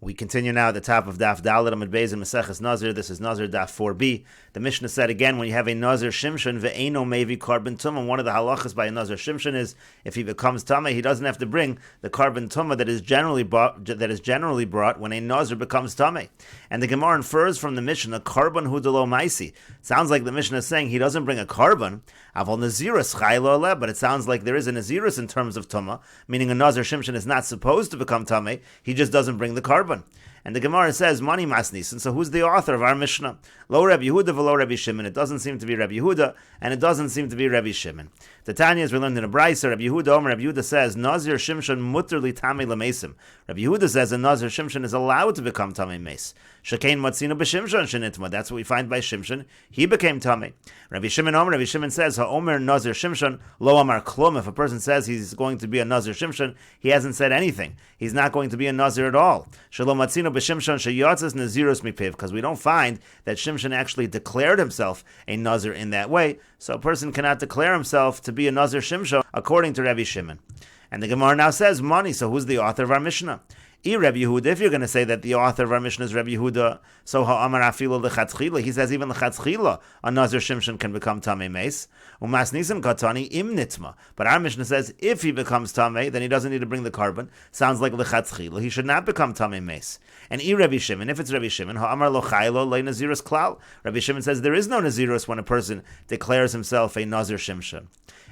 We continue now at the top of Daf Dalet Amud Beis in Meseches Nazir. This is Nazir Daf 4b. The Mishnah said again, when you have a Nazir Shimshon ve'eino mevi carbon tumah, one of the halachas by a Nazir Shimshon is if he becomes tameh, he doesn't have to bring the carbon tumah that is generally brought when a Nazir becomes tameh. And the Gemara infers from the Mishnah carbon hudalo maisi. Sounds like the Mishnah is saying he doesn't bring a carbon. Aval nazirus chaylo aleh, but it sounds like there is a nazirus in terms of tumah, meaning a Nazir Shimshon is not supposed to become tameh. He just doesn't bring the carbon. And the Gemara says, Mani Masnis. And so who's the author of our Mishnah? Lo Rabbi Yehuda v'lo Rabbi Shimon. It doesn't seem to be Rabbi Yehuda, and it doesn't seem to be Rabbi Shimon. The Tanya, as we learned in a Brisa, Rabbi Yehuda says, Nazir Shimshon mutter li tamei lamesim. Rabbi Yehuda says a Nazir Shimshon is allowed to become tamei mes. Shekein matzina b'Shimshon shenitma. That's what we find by Shimshon. He became tamei. Rabbi Shimon says, Ha'omer Nazir Shimshon lo amar klum. If a person says he's going to be a Nazir Shimshon, he hasn't said anything. He's not going to be a Nazir at all. Shalom matzina b'Shimshon sheyatzes nazirus mipiv, because we don't find that Shimshon actually declared himself a Nazir in that way. So a person cannot declare himself to be a Nazir Shimshon according to Rabbi Shimon. And the Gemara now says, Mani, so who's the author of our Mishnah? Rabbi Yehuda, if you're going to say that the author of our Mishnah is Rabbi Yehuda, so ha'amar afilu l'chatzchila, he says even l'chatzchila, a Nazir Shimshon can become tamei meis. Umas nisim katani im nitma. But our Mishnah says if he becomes tamei, then he doesn't need to bring the carbon. Sounds like l'chatzchila, he should not become tamei meis. And Rabbi Shimon, if it's Rabbi Shimon, ha'amar lo chaylo le nazirus klal. Rabbi Shimon says there is no nazirus when a person declares himself a Nazir Shimshon.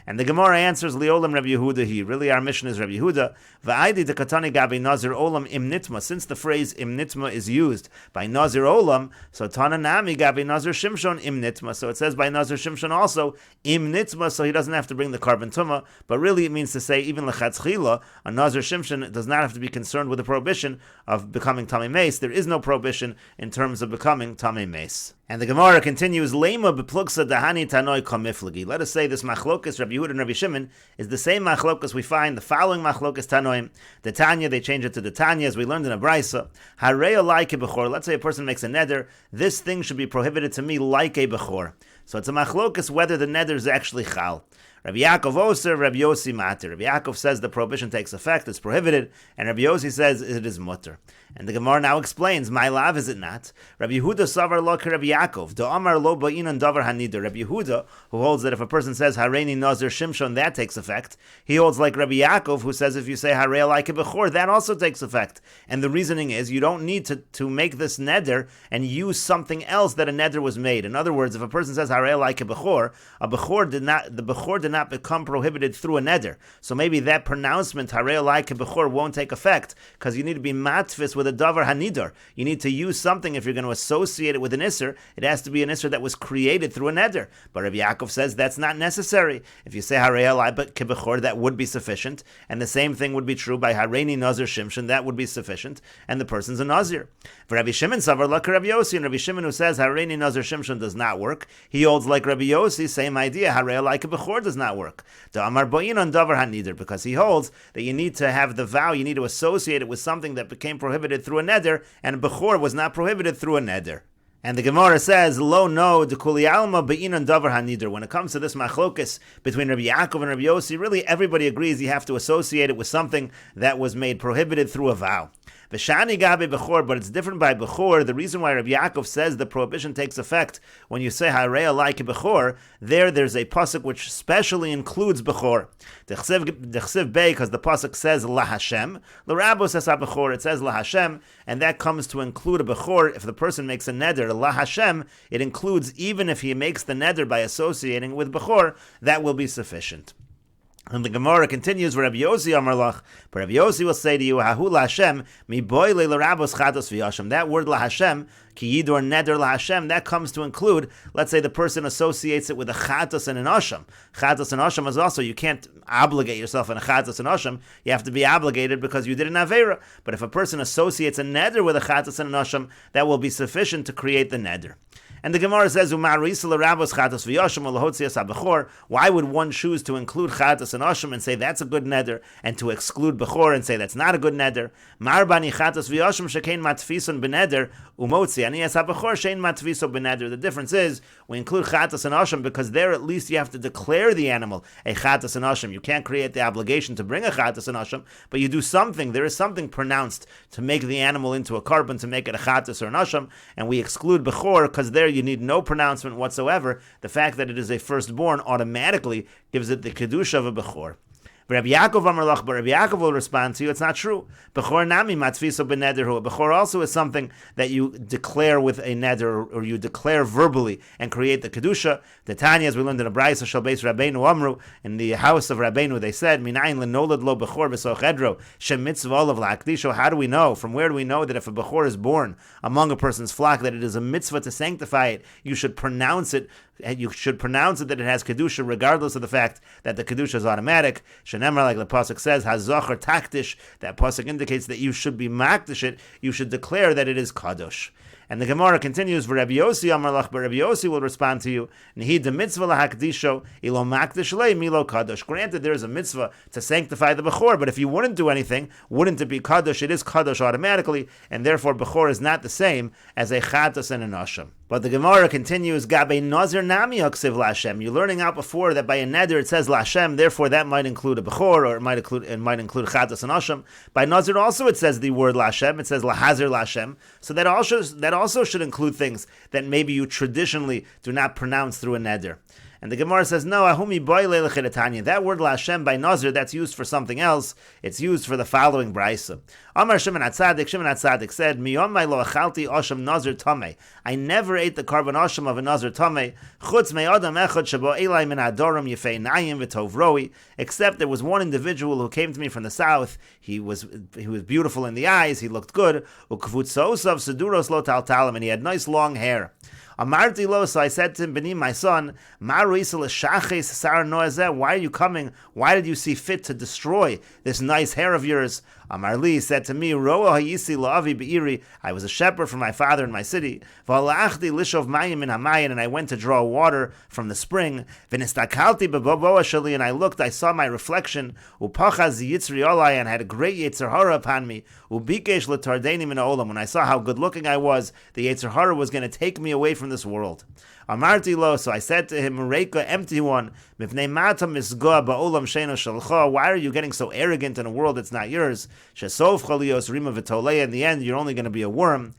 And the Gemara answers, Liolam Rabbi Yehuda he. Really, our mission is Rabbi Yehuda. Va'aydi de katani gabi Nazir olam im nitma. Since the phrase im nitma is used by Nazir olam, so Tana nami gabi Nazir Shimshon im nitma. So it says by Nazir Shimshon also im nitma, so he doesn't have to bring the carbon tumah. But really, it means to say even lechatzchila, a Nazir Shimshon does not have to be concerned with the prohibition of becoming tamei meis. There is no prohibition in terms of becoming tamei meis. And the Gemara continues, Lema beplugsa dahani tanoi kamiflagi. Let us say this machlokas, Rabbi Yehuda and Rabbi Shimon, is the same machlokas we find the following machlokas tanoim. The Tanya, they change it to the Tanya, as we learned in a Brisa. Harei like a bechor. Let's say a person makes a neder. This thing should be prohibited to me like a bechor. So it's a machlokas whether the neder is actually chal. Rabbi Yaakov Oser, Rabbi Yossi Mater. Rabbi Yaakov says the prohibition takes effect, it's prohibited, and Rabbi Yossi says it is mutter. And the Gemara now explains, my lav is it not? Rabbi Yehuda savar lo Rabbi Yaakov, do amar lo ba'inan davar hanider. Rabbi Yehuda, who holds that if a person says Hareini Nazir Shimshon, that takes effect. He holds like Rabbi Yaakov, who says if you say Harei like a bechor, that also takes effect. And the reasoning is you don't need to make this neder and use something else that a neder was made. In other words, if a person says Harei like a bechor did not become prohibited through a neder. So maybe that pronouncement Harei like a bechor won't take effect because you need to be matfis with a davar hanidar. You need to use something if you're going to associate it with an isser. It has to be an isser that was created through a neder. But Rabbi Yaakov says that's not necessary. If you say Harei like a bechor, that would be sufficient, and the same thing would be true by Hareini Nazir Shimshon. That would be sufficient, and the person's a Nazir. For Rabbi Shimon savar like Rabbi Yossi, and Rabbi Shimon who says Hareini Nazir Shimshon does not work, he holds like Rabbi Yossi, same idea. Harei like a bechor does not work. The Amar Bo'inan Davar Hanider, because he holds that you need to have the vow, you need to associate it with something that became prohibited through a neder, and Bechor was not prohibited through a neder. And the Gemara says, Lo no de kuli alma be'inan davar hanider. When it comes to this machlokas between Rabbi Yaakov and Rabbi Yossi, really everybody agrees you have to associate it with something that was made prohibited through a vow. V'shani gabe bechor, but it's different by bechor. The reason why Rabbi Yaakov says the prohibition takes effect when you say Harei like bechor, there's a pasuk which specially includes bechor. Dechsev bei, because the pasuk says la Hashem. L'rabo says bechor, it says la Hashem, and that comes to include a bechor. If the person makes a neder la Hashem, it includes even if he makes the neder by associating with bechor, that will be sufficient. And the Gemara continues, Rabbi Yossi Amarlach, but Rabbi Yossi will say to you, Hahu la Hashem, mi boile l'rabos chatos v'yashem. That word la Hashem, ki yidor neder la Hashem, that comes to include, let's say the person associates it with a chatos and an asham. Chatos and asham is also, you can't obligate yourself in a chatos and asham, you have to be obligated because you did an avera. But if a person associates a neder with a chatos and an asham, that will be sufficient to create the neder. And the Gemara says, why would one choose to include chatas and asham and say that's a good neder, and to exclude bechor and say that's not a good neder? The difference is we include chatas and asham because there at least you have to declare the animal a chatas and asham. You can't create the obligation to bring a chatas and asham, but you do something. There is something pronounced to make the animal into a carbon, to make it a chatas or an asham, and we exclude bechor because there you need no pronouncement whatsoever. The fact that it is a firstborn automatically gives it the kedusha of a bechor. Rabbi Yaakov will respond to you, it's not true. Bechor nami matfiso benederhu. Bechor also is something that you declare with a neder, or you declare verbally and create the kedusha. The Tanya, as we learned in a brayso shel beis Rabbeinu Amru, in the house of Rabbeinu, they said, Minayin lenolad lo bechor b'soch edro shem mitzvah olav la'akdisho. How do we know? From where do we know that if a bechor is born among a person's flock, that it is a mitzvah to sanctify it? You should pronounce it. You should pronounce it that it has kedusha, regardless of the fact that the kedusha is automatic. Shenemar, like the pasuk says, hazocher takdish. That pasuk indicates that you should be makdish it. You should declare that it is kadosh. And the Gemara continues, Rabbi Yossi Amarlach, but Rabbi Yossi will respond to you, Nehi de mitzvah lahakdisho ilo makdish le milo kadosh. Granted, there is a mitzvah to sanctify the bechor, but if you wouldn't do anything, wouldn't it be kadosh? It is kadosh automatically, and therefore bechor is not the same as a chatas and an asham. But the Gemara continues, Gabe Nazir Nami Haksiv Lashem. You're learning out before that by a neder it says Lashem, therefore that might include a bechor, or it might include chatas and asham. By Nazir also it says the word Lashem, it says Lahazir Lashem. So that also should include things that maybe you traditionally do not pronounce through a neder. And the Gemara says, no, ahumi boile lechidatanya. That word Lashem by Nazir, that's used for something else. It's used for the following brayso. Amar Shimon HaTzadik said, Miyomai lo achalti asham Nazir tamei. I never ate the carbon asham of a Nazir tamei. Chutz me adam echad shabo elai min adoram yefei nayim v'tov roi. Except there was one individual who came to me from the south. He was beautiful in the eyes. He looked good. Ukvutzosav seduros lo taltalim, and he had nice long hair. Amarti lo, so I said to him, Beni, my son, why are you coming? Why did you see fit to destroy this nice hair of yours? Amarli said to me, I was a shepherd for my father in my city, and I went to draw water from the spring, and I looked, I saw my reflection, and had a great Yetzer Hara upon me. When I saw how good looking I was, the Yetzer Hara was going to take me away from this world. Amarti lo, so I said to him, Reika, empty one, why are you getting so arrogant in a world that's not yours? In the end, you're only going to be a worm.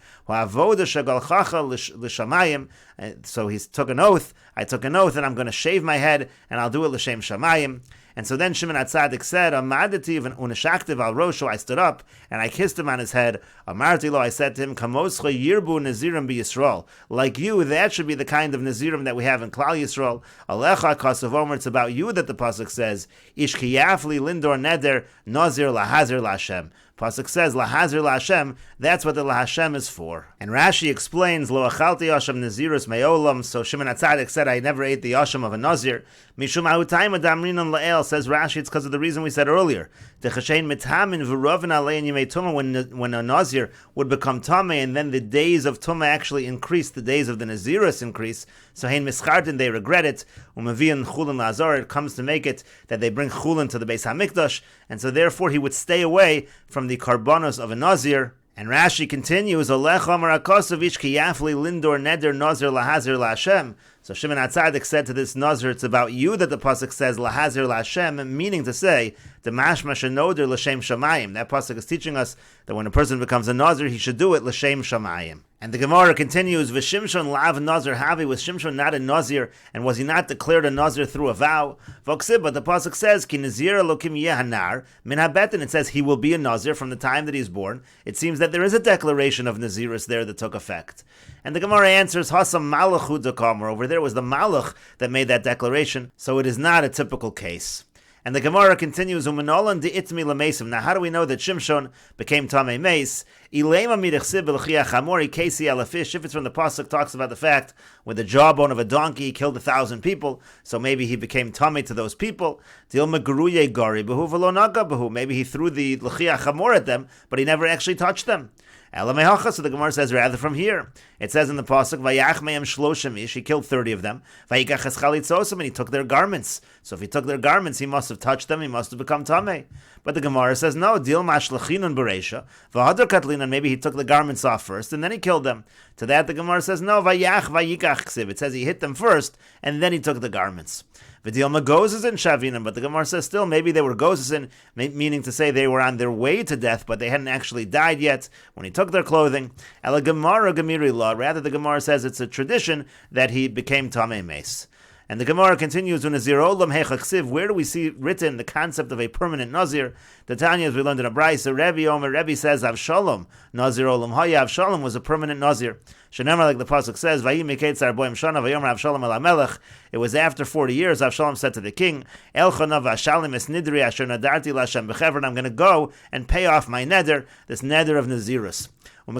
So he took an oath. I took an oath, and I'm going to shave my head, and I'll do it l'shem shamayim. And so then Shimon HaTzadik said, Amadati v'unashaktiv al rosho, I stood up, and I kissed him on his head. Amarti lo, I said to him, Kamoscha yirbu nazirim b'Yisrael. Like you, that should be the kind of nazirim that we have in Klal Yisrael. Alecha kasav omer, it's about you that the pasuk says, Ish kiyafli lindor neder nazir lahazir lashem. Pasuk says, Lahazir Lashem, that's what the Lahashem is for. And Rashi explains, Lo achalti Asham Nazirus me'olam, so Shimon HaTzadik said, I never ate the Asham of a Nazir. Mishum ha'utayim adamrinan la'el, says Rashi, it's because of the reason we said earlier. Techashein mitamin v'rovin alein yimei tumah, when a Nazir would become Tameh, and then the days of Tumah actually increase, the days of the Nazirus increase, so hein mischartin, they regret it, umavian chulin la'azor, it comes to make it that they bring chulin to the Beis HaMikdash, and so therefore he would stay away from the karbanos of a Nazir. And Rashi continues, Olech Amar Akosovich ki yafli lindor neder nazir lahazir laHashem. So Shimon HaTzadik said to this Nazir, it's about you that the pasuk says lahazir laHashem, meaning to say the mashma shenoder l'shem shamayim. That pasuk is teaching us that when a person becomes a Nazir, he should do it l'shem shamayim. And the Gemara continues, V'Shimshon lav Nazir havi, was Shimshon not a Nazir, and was he not declared a Nazir through a vow? V'Oksib, but the pasuk says, Ki Nazir Elokim yehanar min habetin, it says he will be a Nazir from the time that he is born. It seems that there is a declaration of Nazirus there that took effect. And the Gemara answers, Hasam malach hu dekam, over there was the malach that made that declaration, so it is not a typical case. And the Gemara continues, Umenolan de itmi lamesim. Now, how do we know that Shimshon became Tamei Meis? Ilema midechsib b'lchia chamori kesi alafish. If it's from the pasuk, talks about the fact with the jawbone of a donkey he killed 1,000 people, so maybe he became Tamei to those people. Dilma geruye gari behu v'lo naga behu. Maybe he threw the l'chia chamor at them, but he never actually touched them. Elamehacha, so the Gemara says rather from here. It says in the pasuk, Vayach me'em shloshim ish, he killed 30 of them. Vayikach es chalitzosim, and he took their garments. So if he took their garments, he must have touched them, he must have become tamei. But the Gemara says no, dil mashlachinun bereisha, v'hadar katlinan, maybe he took the garments off first and then he killed them. To that the Gemara says no, Vayach vayikach ksiv. It says he hit them first and then he took the garments. V'dilma gozes in shavinim, but the Gemara says still maybe they were gozes, meaning to say they were on their way to death, but they hadn't actually died yet when he took their clothing. Ela Gemara gemiri law. Rather, the Gemara says it's a tradition that he became tamei meis. And the Gemara continues, Nazir olam hechaksiv. Where do we see written the concept of a permanent Nazir? The Tanya, as we learned in a Brisa, Rebbe says, Avshalom, Nazir olam haya. Avshalom was a permanent Nazir. Shenemar, like the pasuk says, Vayim miketzar boim shana vayomer Avshalom el hamelech. It was after 40 years. Avshalom said to the king, El chanav Avshalom es nidri asher nadarti lashem bechevron. I'm going to go and pay off my neder, this neder of Nazirus. And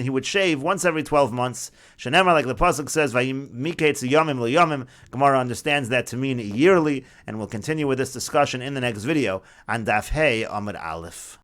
he would shave once every 12 months. Shenemar, like the pasuk says, Gemara understands that to mean yearly, and we'll continue with this discussion in the next video on Daf Hey Amud Aleph.